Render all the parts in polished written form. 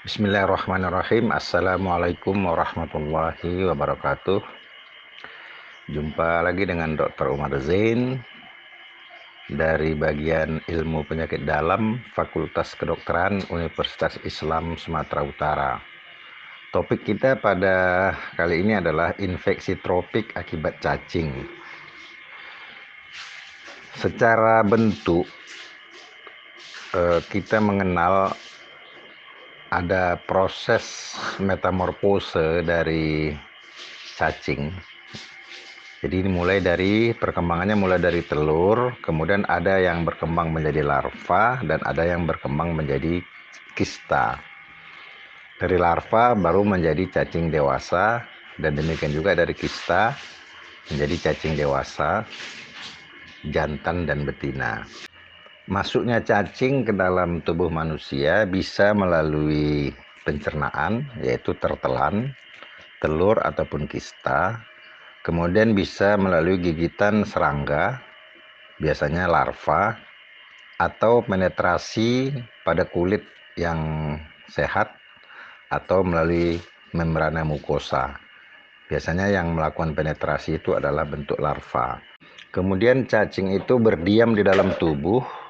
Bismillahirrahmanirrahim. Assalamualaikum warahmatullahi wabarakatuh. Jumpa lagi dengan Dr. Umar Zain dari bagian ilmu penyakit dalam Fakultas Kedokteran Universitas Islam Sumatera Utara. Topik kita pada kali ini adalah infeksi tropik akibat cacing. Secara bentuk kita mengenal ada proses metamorfose dari cacing. Jadi ini perkembangannya mulai dari telur, kemudian ada yang berkembang menjadi larva dan ada yang berkembang menjadi kista. Dari larva baru menjadi cacing dewasa dan demikian juga dari kista menjadi cacing dewasa, jantan dan betina. Masuknya cacing ke dalam tubuh manusia bisa melalui pencernaan, yaitu tertelan, telur ataupun kista. Kemudian bisa melalui gigitan serangga, biasanya larva, atau penetrasi pada kulit yang sehat, atau melalui membrana mukosa. Biasanya yang melakukan penetrasi itu adalah bentuk larva. Kemudian cacing itu berdiam di dalam tubuh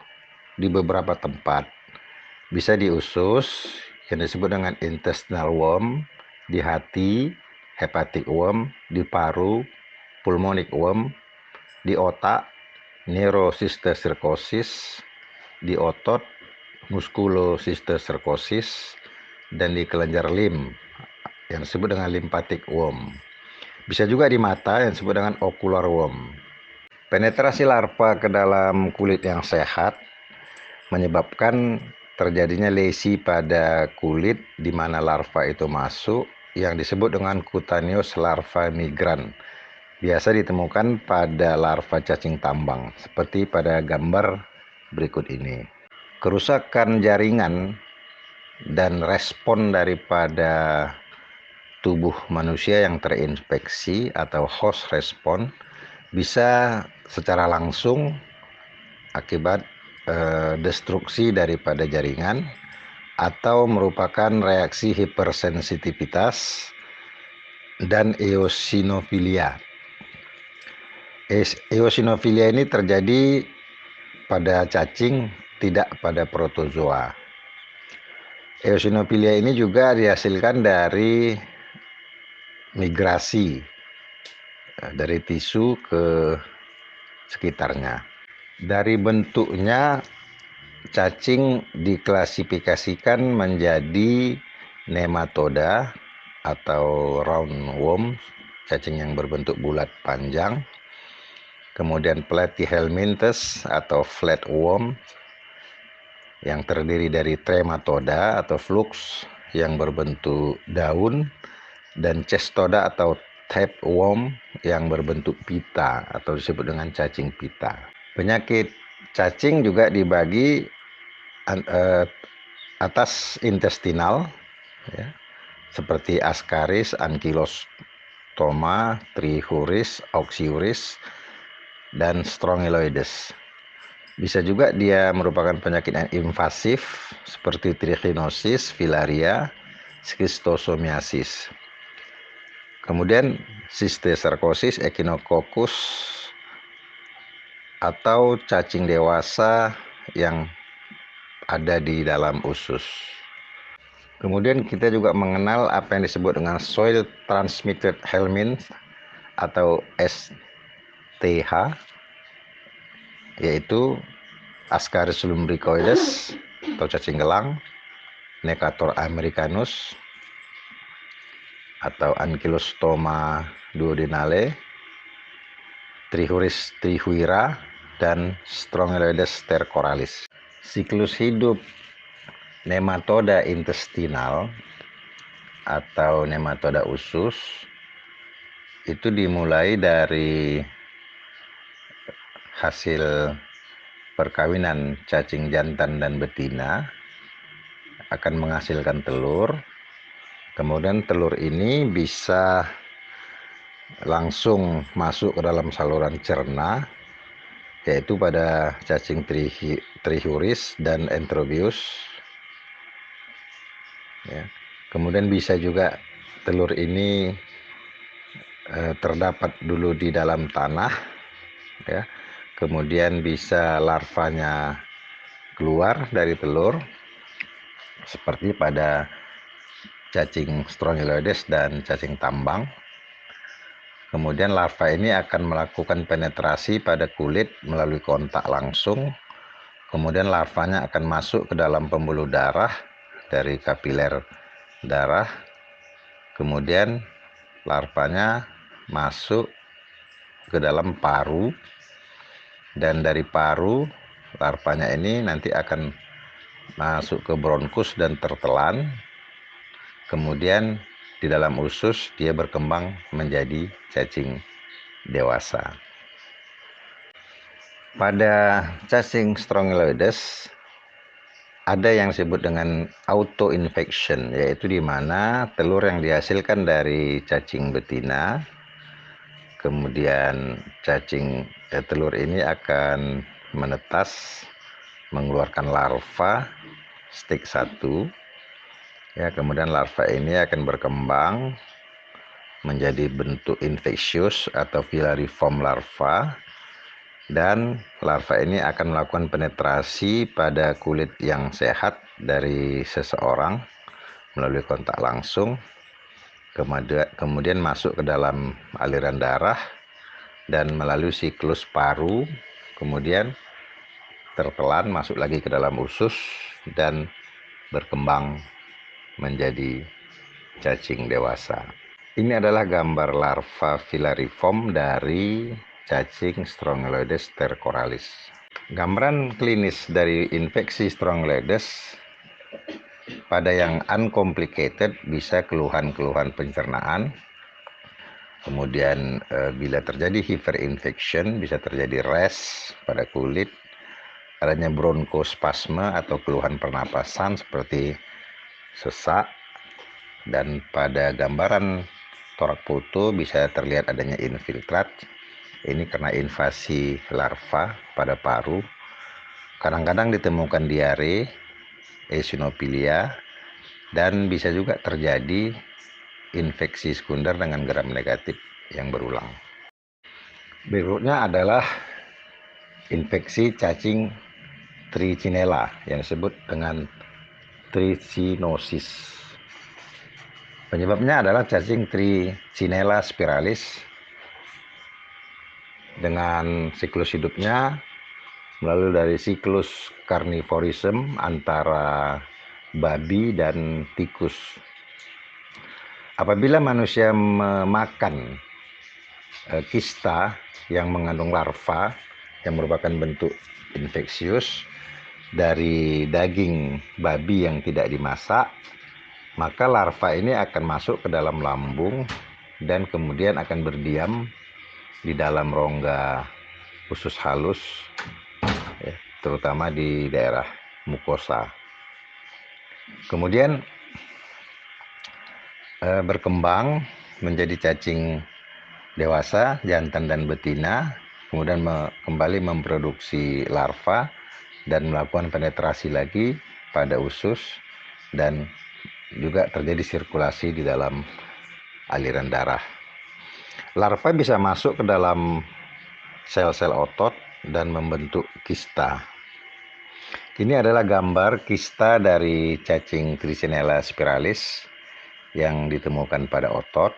di beberapa tempat. Bisa di usus yang disebut dengan intestinal worm, di hati, hepatic worm, di paru, pulmonic worm, di otak, neurocysticercosis, di otot, musculocysticercosis, dan di kelenjar lim yang disebut dengan lymphatic worm. Bisa juga di mata yang disebut dengan ocular worm. Penetrasi larva ke dalam kulit yang sehat menyebabkan terjadinya lesi pada kulit di mana larva itu masuk yang disebut dengan cutaneous larva migran. Biasa ditemukan pada larva cacing tambang seperti pada gambar berikut ini. Kerusakan jaringan dan respon daripada tubuh manusia yang terinfeksi atau host respon bisa secara langsung akibat destruksi daripada jaringan atau merupakan reaksi hipersensitivitas dan eosinofilia. Eosinofilia ini terjadi pada cacing, tidak pada protozoa. Eosinofilia ini juga dihasilkan dari migrasi dari tisu ke sekitarnya. Dari bentuknya, cacing diklasifikasikan menjadi nematoda atau roundworm, cacing yang berbentuk bulat panjang. Kemudian platyhelminthes atau flatworm yang terdiri dari trematoda atau flux yang berbentuk daun, dan cestoda atau tapeworm yang berbentuk pita atau disebut dengan cacing pita. Penyakit cacing juga dibagi atas intestinal, ya, seperti Ascaris, Ankylostoma, Trichuris, Oxyuris, dan Strongyloides. Bisa juga dia merupakan penyakit yang invasif seperti trichinosis, filaria, schistosomiasis. Kemudian Cysticercosis, Echinococcus, atau cacing dewasa yang ada di dalam usus. Kemudian kita juga mengenal apa yang disebut dengan soil transmitted helminth atau STH, yaitu Ascaris lumbricoides atau cacing gelang, Necator americanus atau Ankylostoma duodenale, Trichuris trichuira, dan Strongyloides stercoralis. Siklus hidup nematoda intestinal atau nematoda usus itu dimulai dari hasil perkawinan cacing jantan dan betina, akan menghasilkan telur. Kemudian telur ini bisa langsung masuk ke dalam saluran cerna, yaitu pada cacing trichuris dan enterobius. ya. Kemudian bisa juga telur ini terdapat dulu di dalam tanah, ya. Kemudian bisa larvanya keluar dari telur seperti pada cacing Strongyloides dan cacing tambang. Kemudian larva ini akan melakukan penetrasi pada kulit melalui kontak langsung. Kemudian larvanya akan masuk ke dalam pembuluh darah dari kapiler darah. Kemudian larvanya masuk ke dalam paru, dan dari paru larvanya ini nanti akan masuk ke bronkus dan tertelan. Kemudian di dalam usus dia berkembang menjadi cacing dewasa. Pada cacing Strongyloides ada yang disebut dengan autoinfection, yaitu di mana telur yang dihasilkan dari cacing betina, kemudian telur ini akan menetas mengeluarkan larva stage 1, ya. Kemudian larva ini akan berkembang menjadi bentuk infeksius atau filariform larva, dan larva ini akan melakukan penetrasi pada kulit yang sehat dari seseorang melalui kontak langsung, kemudian masuk ke dalam aliran darah dan melalui siklus paru, kemudian tertelan masuk lagi ke dalam usus dan berkembang menjadi cacing dewasa. Ini adalah gambar larva filariform dari cacing Strongyloides stercoralis. Gambaran klinis dari infeksi Strongyloides pada yang uncomplicated bisa keluhan-keluhan pencernaan. Kemudian bila terjadi hyperinfection bisa terjadi rash pada kulit, adanya bronkospasme atau keluhan pernapasan seperti sesak, dan pada gambaran torak foto bisa terlihat adanya infiltrat. Ini karena invasi larva pada paru. Kadang-kadang ditemukan diare, eosinofilia, dan bisa juga terjadi infeksi sekunder dengan gram negatif yang berulang. Berikutnya adalah infeksi cacing Trichinella yang disebut dengan trichinosis. Penyebabnya adalah cacing Trichinella spiralis dengan siklus hidupnya melalui dari siklus karnivorisme antara babi dan tikus. Apabila manusia memakan kista yang mengandung larva yang merupakan bentuk infeksius dari daging babi yang tidak dimasak, maka larva ini akan masuk ke dalam lambung dan kemudian akan berdiam di dalam rongga usus halus, ya, terutama di daerah mukosa. Kemudian berkembang menjadi cacing dewasa, jantan dan betina, kemudian kembali memproduksi larva dan melakukan penetrasi lagi pada usus, dan juga terjadi sirkulasi di dalam aliran darah. Larva bisa masuk ke dalam sel-sel otot dan membentuk kista. Ini adalah gambar kista dari cacing Trichinella spiralis yang ditemukan pada otot.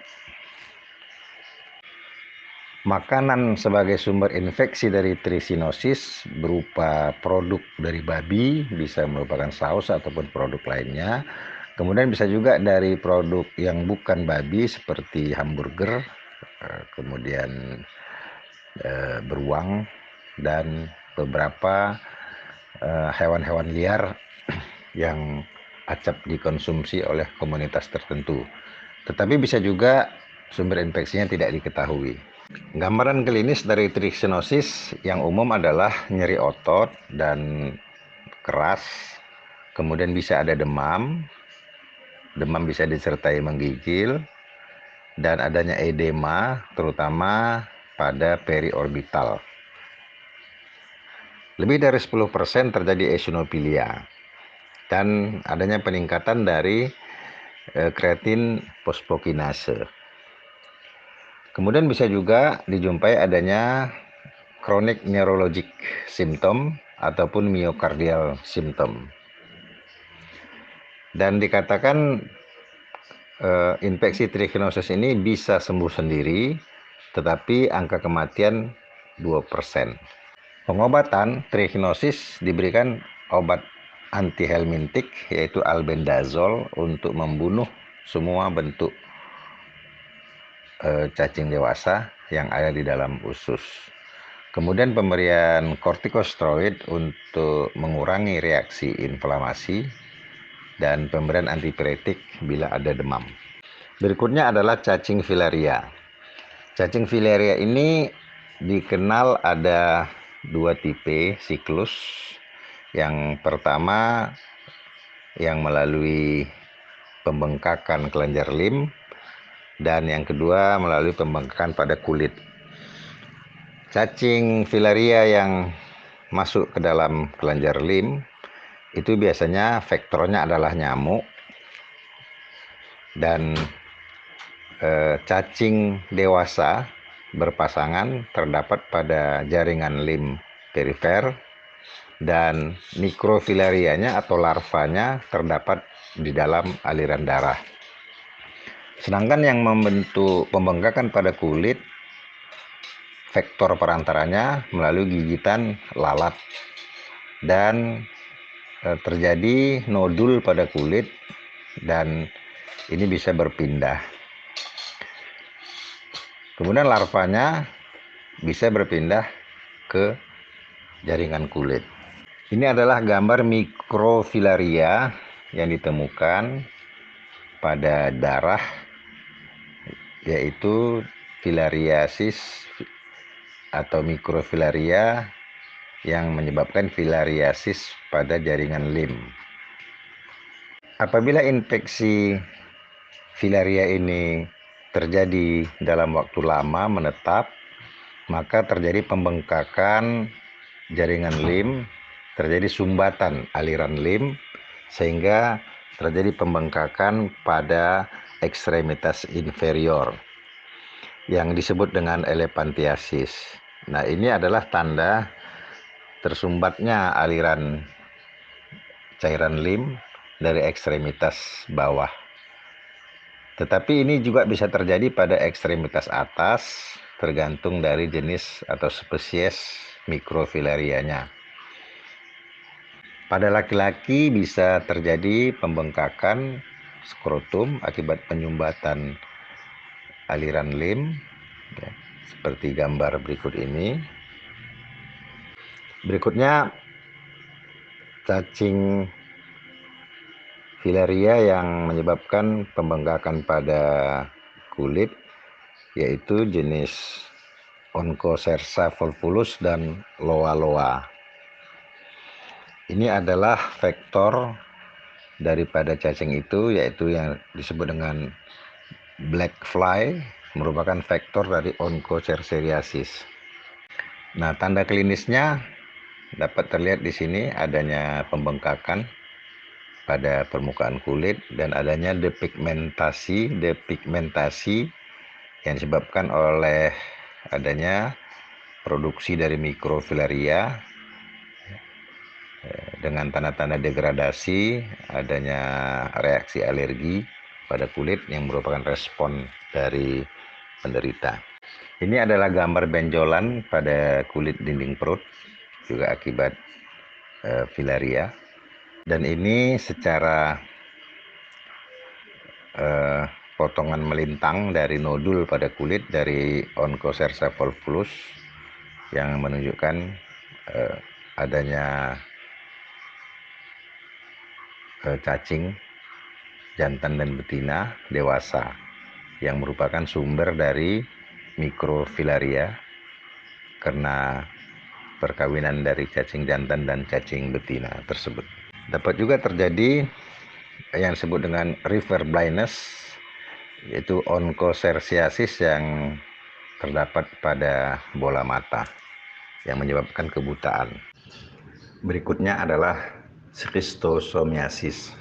Makanan sebagai sumber infeksi dari trichinosis berupa produk dari babi, bisa merupakan saus ataupun produk lainnya. Kemudian bisa juga dari produk yang bukan babi seperti hamburger, kemudian beruang, dan beberapa hewan-hewan liar yang acap dikonsumsi oleh komunitas tertentu. Tetapi bisa juga sumber infeksinya tidak diketahui. Gambaran klinis dari trichinosis yang umum adalah nyeri otot dan keras, kemudian bisa ada demam bisa disertai menggigil, dan adanya edema terutama pada periorbital. Lebih dari 10% terjadi eosinofilia, dan adanya peningkatan dari kreatin fosfokinase. Kemudian bisa juga dijumpai adanya chronic neurologic symptom ataupun myocardial symptom. Dan dikatakan infeksi trichinosis ini bisa sembuh sendiri, tetapi angka kematian 2%. Pengobatan trichinosis diberikan obat antihelmintik yaitu albendazol untuk membunuh semua bentuk cacing dewasa yang ada di dalam usus. Kemudian pemberian kortikosteroid untuk mengurangi reaksi inflamasi dan pemberian antipiretik bila ada demam. Berikutnya adalah cacing filaria. Cacing filaria ini dikenal ada 2 tipe siklus. Yang pertama yang melalui pembengkakan kelenjar lim, dan yang kedua melalui pembengkakan pada kulit. Cacing filaria yang masuk ke dalam kelenjar lim itu biasanya vektornya adalah nyamuk, dan cacing dewasa berpasangan terdapat pada jaringan lim perifer, dan mikrofilarianya atau larvanya terdapat di dalam aliran darah. Sedangkan yang membentuk pembengkakan pada kulit, vektor perantaranya melalui gigitan lalat, dan terjadi nodul pada kulit, dan ini bisa berpindah. Kemudian larvanya bisa berpindah ke jaringan kulit. Ini adalah gambar mikrofilaria yang ditemukan pada darah, yaitu filariasis atau mikrofilaria yang menyebabkan filariasis pada jaringan lim. Apabila infeksi filaria ini terjadi dalam waktu lama menetap, maka terjadi pembengkakan jaringan lim, terjadi sumbatan aliran lim, sehingga terjadi pembengkakan pada ekstremitas inferior yang disebut dengan elephantiasis. Nah, ini adalah tanda tersumbatnya aliran cairan lim dari ekstremitas bawah. Tetapi ini juga bisa terjadi pada ekstremitas atas, tergantung dari jenis atau spesies mikrofilarianya. Pada laki-laki bisa terjadi pembengkakan skrotum akibat penyumbatan aliran lim, ya, seperti gambar berikut ini. Berikutnya cacing filaria yang menyebabkan pembengkakan pada kulit, yaitu jenis Onchocerca volvulus dan loa loa. Ini adalah vektor daripada cacing itu, yaitu yang disebut dengan black fly, merupakan vektor dari Onchocerciasis. Nah, tanda klinisnya dapat terlihat di sini adanya pembengkakan pada permukaan kulit dan adanya depigmentasi yang disebabkan oleh adanya produksi dari mikrofilaria dengan tanda-tanda degradasi, adanya reaksi alergi pada kulit yang merupakan respon dari penderita. Ini adalah gambar benjolan pada kulit dinding perut, juga akibat filaria. Dan ini secara potongan melintang dari nodul pada kulit dari Onchocerca volvulus yang menunjukkan adanya cacing jantan dan betina dewasa yang merupakan sumber dari mikrofilaria karena perkawinan dari cacing jantan dan cacing betina tersebut. Dapat juga terjadi yang disebut dengan river blindness, yaitu onchocerciasis yang terdapat pada bola mata yang menyebabkan kebutaan. Berikutnya adalah schistosomiasis.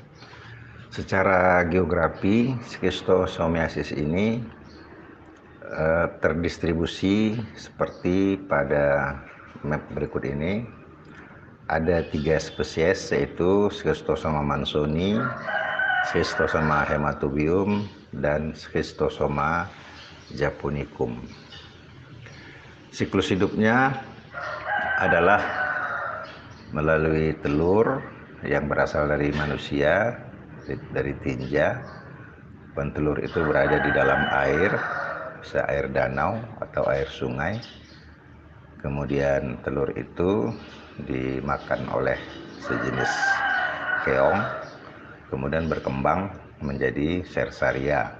Secara geografi, skistosomiasis ini terdistribusi seperti pada map berikut ini. Ada 3 spesies, yaitu Schistosoma mannsoni, Schistosoma hematobium, dan Schistosoma japonicum. Siklus hidupnya adalah melalui telur yang berasal dari manusia, dari tinja. Pentelur itu berada di dalam air, bisa air danau atau air sungai. Kemudian telur itu dimakan oleh sejenis keong, kemudian berkembang menjadi Cercaria.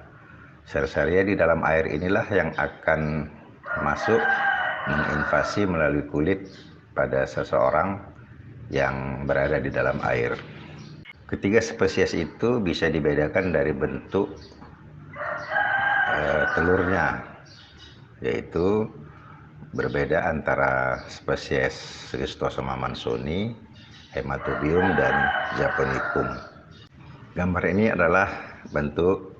Cercaria di dalam air inilah yang akan masuk menginvasi melalui kulit pada seseorang yang berada di dalam air. Ketiga spesies itu bisa dibedakan dari bentuk telurnya, yaitu berbeda antara spesies Schistosoma mannsoni, hematobium, dan japonicum. Gambar ini adalah bentuk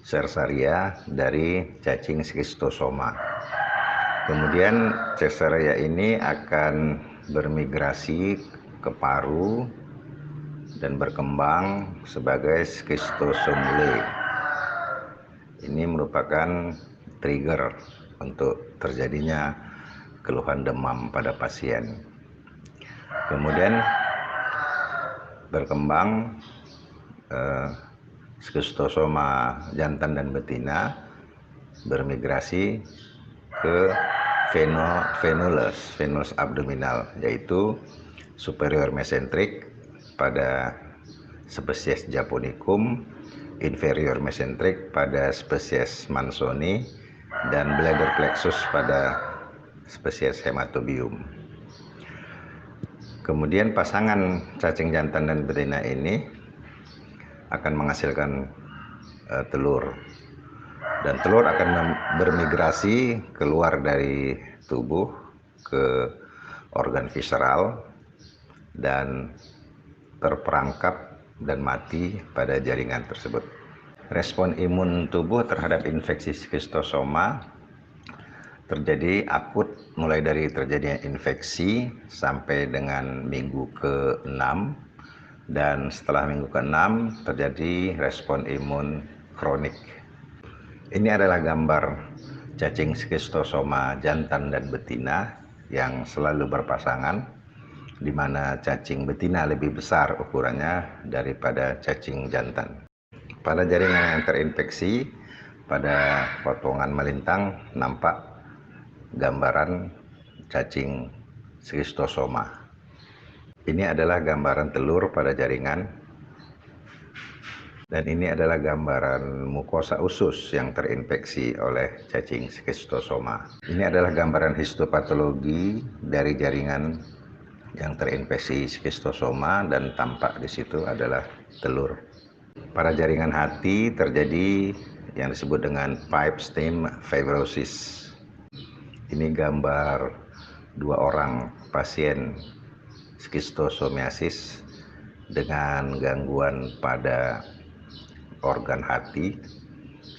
Cercaria dari cacing Schistosoma. Kemudian Cercaria ini akan bermigrasi ke paru dan berkembang sebagai Schistosomule. Ini merupakan trigger untuk terjadinya keluhan demam pada pasien. Kemudian berkembang Schistosoma jantan dan betina bermigrasi ke venulus abdominal, yaitu superior mesenterik pada spesies japonicum, inferior mesenterik pada spesies mannsoni, dan bladder plexus pada spesies hematobium. Kemudian pasangan cacing jantan dan betina ini akan menghasilkan telur, dan telur akan bermigrasi keluar dari tubuh ke organ visceral dan terperangkap dan mati pada jaringan tersebut. Respon imun tubuh terhadap infeksi schistosoma terjadi akut mulai dari terjadinya infeksi sampai dengan minggu ke-6, dan setelah minggu ke-6 terjadi respon imun kronik. Ini adalah gambar cacing Schistosoma jantan dan betina yang selalu berpasangan, di mana cacing betina lebih besar ukurannya daripada cacing jantan. Pada jaringan yang terinfeksi, pada potongan melintang nampak gambaran cacing Schistosoma. Ini adalah gambaran telur pada jaringan, dan ini adalah gambaran mukosa usus yang terinfeksi oleh cacing Schistosoma. Ini adalah gambaran histopatologi dari jaringan yang terinfeksi Schistosoma, dan tampak di situ adalah telur. Pada jaringan hati terjadi yang disebut dengan pipe stem fibrosis. Ini gambar 2 orang pasien skistosomiasis dengan gangguan pada organ hati,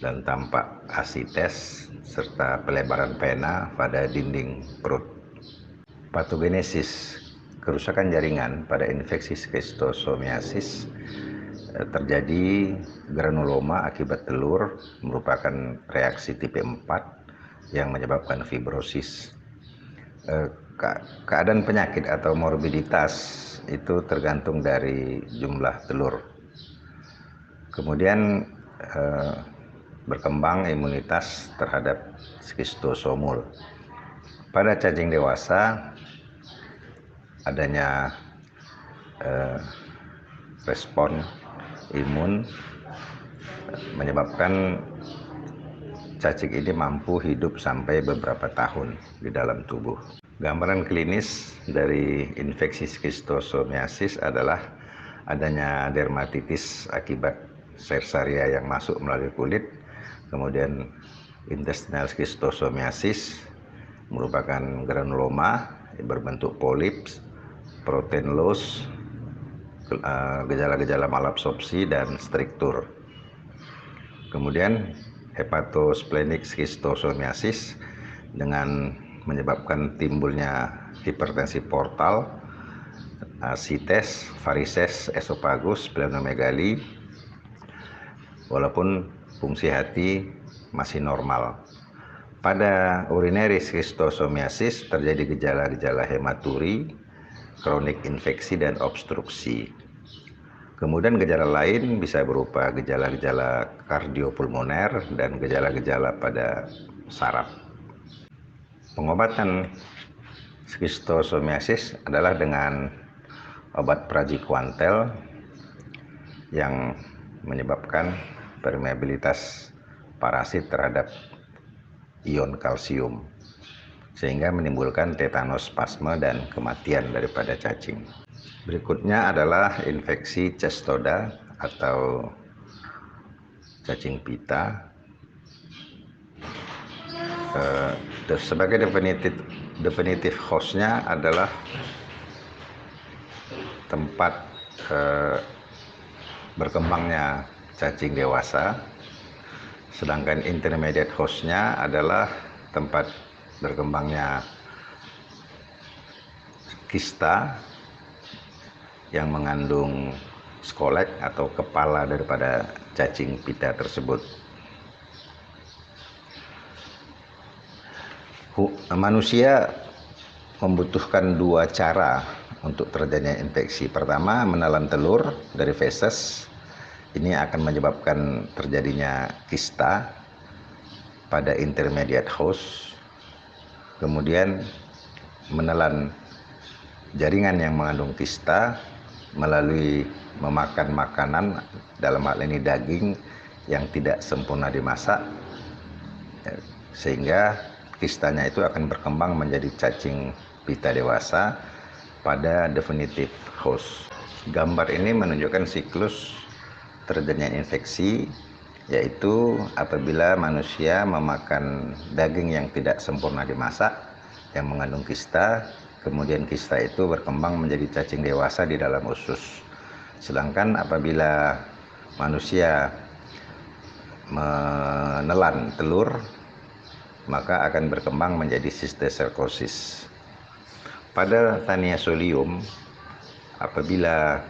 dan tampak asites serta pelebaran pena pada dinding perut. Patogenesis kerusakan jaringan pada infeksi skistosomiasis terjadi granuloma akibat telur, merupakan reaksi tipe 4 yang menyebabkan fibrosis. Keadaan penyakit atau morbiditas itu tergantung dari jumlah telur. Kemudian berkembang imunitas terhadap skistosomul. Pada cacing dewasa adanya respon imun menyebabkan cacing ini mampu hidup sampai beberapa tahun di dalam tubuh. Gambaran klinis dari infeksi skistosomiasis adalah adanya dermatitis akibat Cercaria yang masuk melalui kulit, kemudian intestinal skistosomiasis merupakan granuloma berbentuk polips, protein loss, gejala-gejala malabsorpsi dan struktur. Kemudian hepatosplenic schistosomiasis dengan menyebabkan timbulnya hipertensi portal, sites, varises, esofagus, splenomegali, walaupun fungsi hati masih normal. Pada urinary schistosomiasis terjadi gejala-gejala hematuri, kronik infeksi dan obstruksi. Kemudian gejala lain bisa berupa gejala-gejala kardiopulmoner dan gejala-gejala pada saraf. Pengobatan schistosomiasis adalah dengan obat praziquantel yang menyebabkan permeabilitas parasit terhadap ion kalsium, sehingga menimbulkan tetanus, spasme, dan kematian daripada cacing. Berikutnya adalah infeksi cestoda atau cacing pita. Sebagai definitif hostnya adalah tempat berkembangnya cacing dewasa, sedangkan intermediate hostnya adalah tempat berkembangnya kista yang mengandung skolek atau kepala daripada cacing pita tersebut. Manusia membutuhkan dua cara untuk terjadinya infeksi. Pertama, menelan telur dari feses. Ini akan menyebabkan terjadinya kista pada intermediate host. Kemudian menelan jaringan yang mengandung kista melalui memakan makanan, dalam hal ini daging yang tidak sempurna dimasak, sehingga kistanya itu akan berkembang menjadi cacing pita dewasa pada definitive host. Gambar ini menunjukkan siklus terjadinya infeksi, yaitu apabila manusia memakan daging yang tidak sempurna dimasak yang mengandung kista, kemudian kista itu berkembang menjadi cacing dewasa di dalam usus. Sedangkan apabila manusia menelan telur, maka akan berkembang menjadi cysticercosis. Pada Taeniasolium, apabila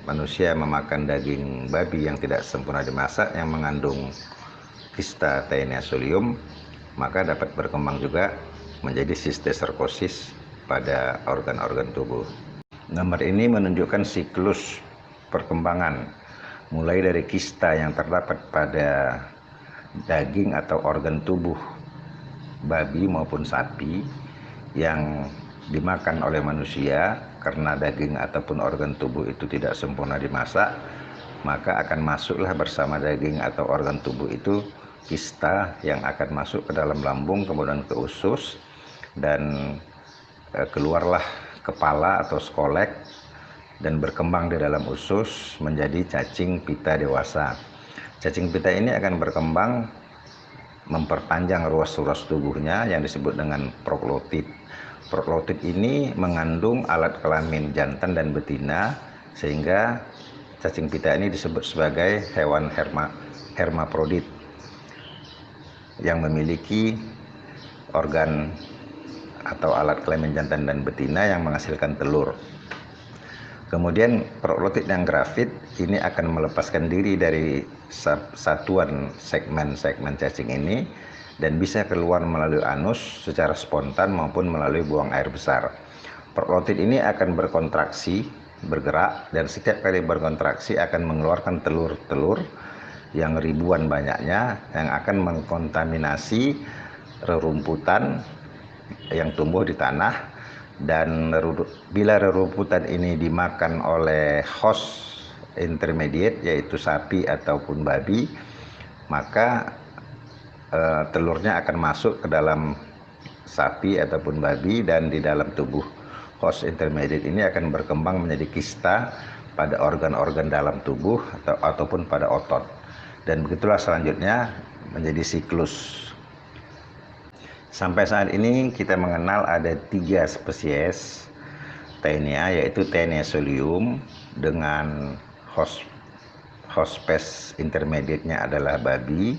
manusia memakan daging babi yang tidak sempurna dimasak yang mengandung kista Taeniasolium, maka dapat berkembang juga menjadi cysticercosis pada organ-organ tubuh. Gambar ini menunjukkan siklus perkembangan mulai dari kista yang terdapat pada daging atau organ tubuh babi maupun sapi yang dimakan oleh manusia karena daging ataupun organ tubuh itu tidak sempurna dimasak, maka akan masuklah bersama daging atau organ tubuh itu kista yang akan masuk ke dalam lambung, kemudian ke usus, dan keluarlah kepala atau skolek dan berkembang di dalam usus menjadi cacing pita dewasa. Cacing pita ini akan berkembang memperpanjang ruas-ruas tubuhnya yang disebut dengan proklotid. Proklotid ini mengandung alat kelamin jantan dan betina, sehingga cacing pita ini disebut sebagai hewan hermaprodit yang memiliki organ atau alat kelamin jantan dan betina yang menghasilkan telur. Kemudian proklotid yang grafit ini akan melepaskan diri dari satuan segmen-segmen cacing ini dan bisa keluar melalui anus secara spontan maupun melalui buang air besar. Proklotid ini akan berkontraksi, bergerak, dan setiap kali berkontraksi akan mengeluarkan telur-telur yang ribuan banyaknya yang akan mengkontaminasi rerumputan yang tumbuh di tanah, dan bila rerumputan ini dimakan oleh host intermediate yaitu sapi ataupun babi, maka telurnya akan masuk ke dalam sapi ataupun babi, dan di dalam tubuh host intermediate ini akan berkembang menjadi kista pada organ-organ dalam tubuh ataupun pada otot, dan begitulah selanjutnya menjadi siklus. Sampai saat ini kita mengenal ada 3 spesies Taenia, yaitu Taenia solium dengan hospes intermediate-nya adalah babi,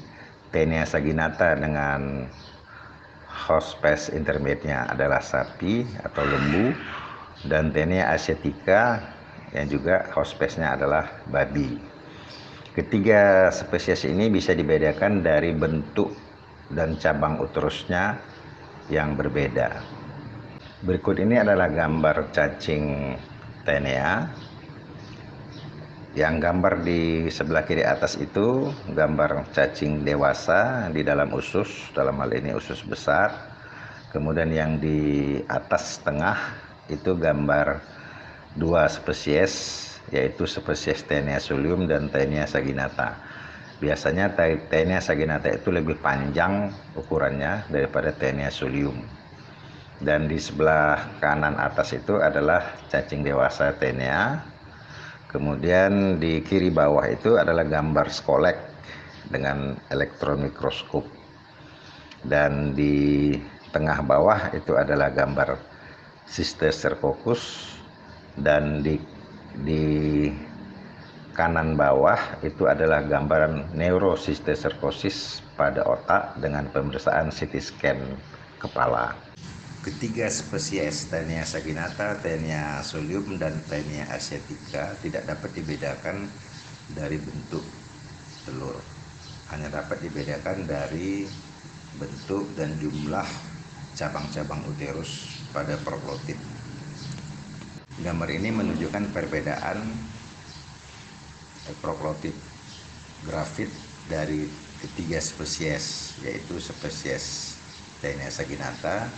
Taenia saginata dengan hospes intermediate-nya adalah sapi atau lembu, dan Taenia asiatica yang juga hospesnya adalah babi. Ketiga spesies ini bisa dibedakan dari bentuk dan cabang uterusnya yang berbeda. Berikut ini adalah gambar cacing Taenia. Yang gambar di sebelah kiri atas itu gambar cacing dewasa di dalam usus, dalam hal ini usus besar. Kemudian yang di atas tengah itu gambar dua spesies, yaitu spesies Taenia solium dan Taenia saginata. Biasanya Taenia saginata itu lebih panjang ukurannya daripada Taenia solium. Dan di sebelah kanan atas itu adalah cacing dewasa Taenia. Kemudian di kiri bawah itu adalah gambar skolek dengan elektron mikroskop. Dan di tengah bawah itu adalah gambar Cysticercoccus. Dan di kanan bawah itu adalah gambaran neurocysticercosis pada otak dengan pemeriksaan CT scan kepala. Ketiga spesies Taenia saginata, Taenia solium, dan Taenia asiatica tidak dapat dibedakan dari bentuk telur. Hanya dapat dibedakan dari bentuk dan jumlah cabang-cabang uterus pada proklotid. Gambar ini menunjukkan perbedaan proklotid grafit dari ketiga spesies, yaitu spesies Taenia saginata,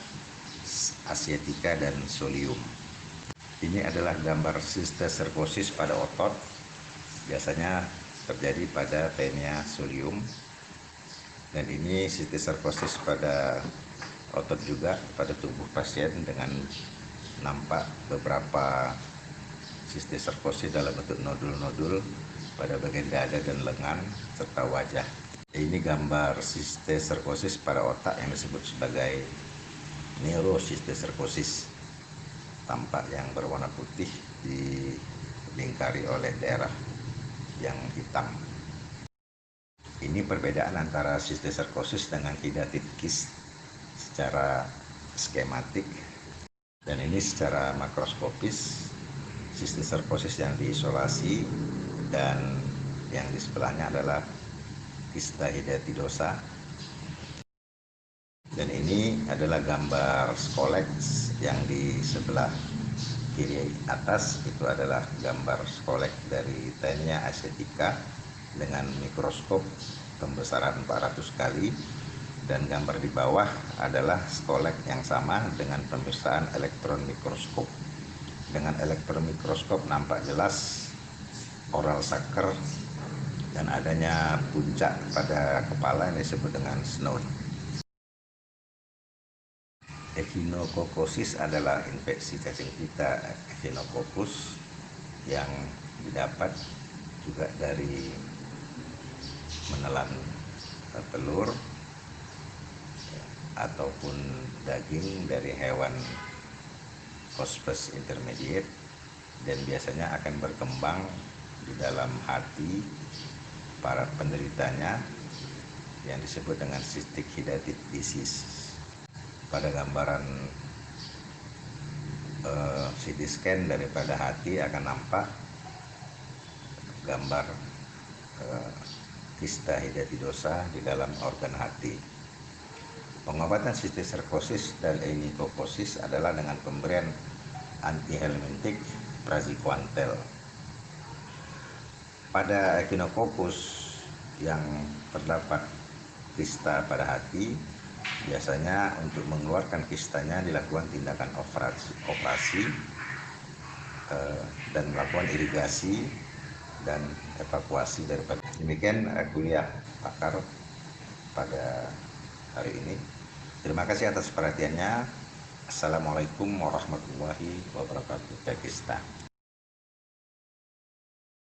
asiatica, dan solium. Ini adalah gambar cysticercosis pada otot, biasanya terjadi pada Taenia solium. Dan ini cysticercosis pada otot juga pada tubuh pasien dengan nampak beberapa cysticercosis dalam bentuk nodul-nodul pada bagian dada dan lengan serta wajah. Ini gambar cysticercosis pada otak yang disebut sebagai neurocysticercosis, tampak yang berwarna putih dilingkari oleh daerah yang hitam. Ini perbedaan antara cysticercosis dengan hydatid cyst secara skematik, dan ini secara makroskopis. Cysticercosis yang diisolasi dan yang di sebelahnya adalah kista hidatidosa. Dan ini adalah gambar skolek yang di sebelah kiri atas itu adalah gambar skolek dari Taenia asiatica dengan mikroskop pembesaran 400 kali, dan gambar di bawah adalah skolek yang sama dengan pemeriksaan elektron mikroskop. Dengan elektron mikroskop nampak jelas oral sucker dan adanya puncak pada kepala yang disebut dengan snout. Echinococcus adalah infeksi cacing pita Echinococcus yang didapat juga dari menelan telur ataupun daging dari hewan hospes intermediate, dan biasanya akan berkembang di dalam hati para penderitanya yang disebut dengan cystic hydatid disease. Pada gambaran CT scan daripada hati akan nampak gambar kista hidatidosa di dalam organ hati. Pengobatan cysticercosis dan echinococcus adalah dengan pemberian antihelmintik praziquantel. Pada echinococcus yang terdapat kista pada hati, biasanya untuk mengeluarkan kistanya dilakukan tindakan operasi dan melakukan irigasi dan evakuasi daripada. Demikian kuliah pakar pada hari ini. Terima kasih atas perhatiannya. Assalamualaikum warahmatullahi wabarakatuh. Kista.